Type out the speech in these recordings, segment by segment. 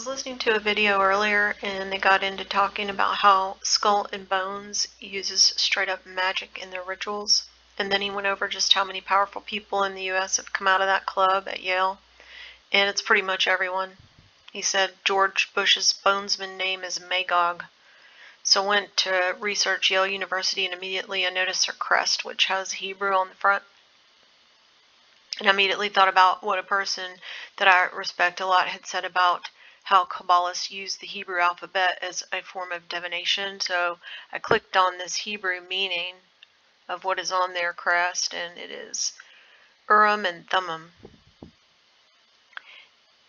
listening to a video earlier and they got into talking about how Skull and Bones uses straight up magic in their rituals. And then he went over just how many powerful people in the US have come out of that club at Yale. And it's pretty much everyone. He said George Bush's bonesman name is Magog. So I went to research Yale University and immediately I noticed their crest, which has Hebrew on the front. And I immediately thought about what a person that I respect a lot had said about how Kabbalists use the Hebrew alphabet as a form of divination. So I clicked on this Hebrew meaning of what is on their crest, and it is Urim and Thummim.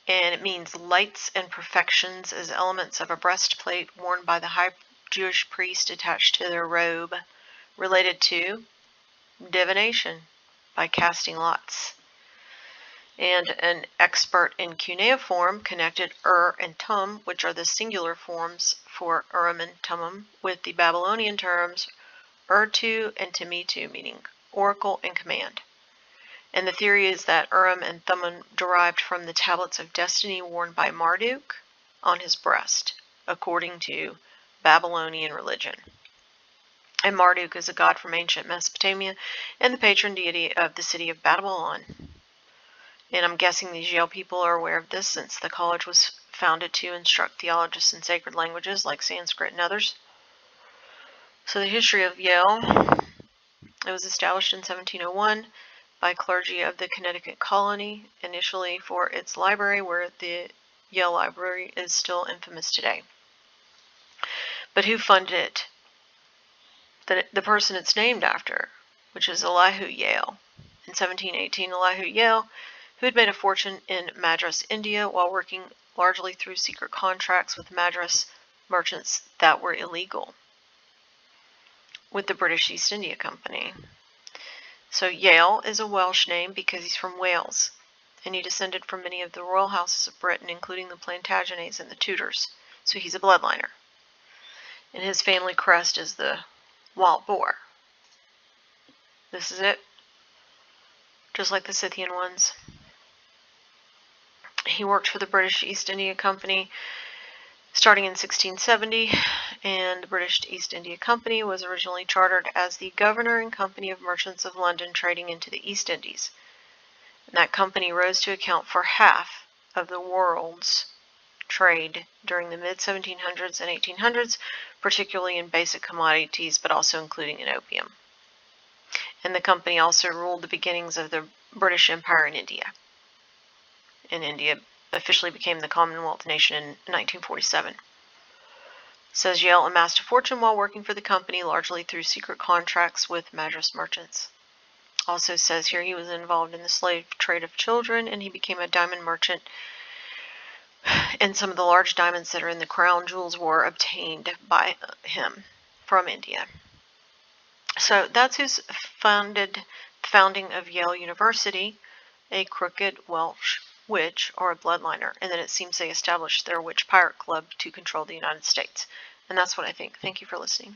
And it means lights and perfections as elements of a breastplate worn by the high Jewish priest attached to their robe, related to divination by casting lots. And an expert in cuneiform connected and Tum, which are the singular forms for Urim and Thummim, with the Babylonian terms Urtu and Timitu, meaning oracle and command. And the theory is that Urim and Thummim derived from the tablets of destiny worn by Marduk on his breast, according to Babylonian religion. And Marduk is a god from ancient Mesopotamia and the patron deity of the city of Babylon. And I'm guessing these Yale people are aware of this since the college was founded to instruct theologists in sacred languages like Sanskrit and others. So the history of Yale, it was established in 1701 by clergy of the Connecticut colony, initially for its library, where the Yale Library is still infamous today. But who funded it? The person it's named after, which is Elihu Yale. In 1718, Elihu Yale, who had made a fortune in Madras, India, while working largely through secret contracts with Madras merchants that were illegal with the British East India Company. So Yale is a Welsh name because he's from Wales, and he descended from many of the royal houses of Britain, including the Plantagenets and the Tudors. So he's a bloodliner. And his family crest is the wild boar. This is it, just like the Scythian ones. He worked for the British East India Company starting in 1670, and the British East India Company was originally chartered as the Governor and Company of Merchants of London trading into the East Indies. And that company rose to account for half of the world's trade during the mid-1700s and 1800s, particularly in basic commodities, but also including in opium. And the company also ruled the beginnings of the British Empire in India. And India officially became the Commonwealth nation in 1947. It says Yale amassed a fortune while working for the company, largely through secret contracts with Madras merchants. Also says here he was involved in the slave trade of children, and he became a diamond merchant. And some of the large diamonds that are in the crown jewels were obtained by him from India. So that's who's founding of Yale University, a crooked Welsh witch or a bloodliner, and then it seems they established their witch pirate club to control the United States. And that's what I think. Thank you for listening.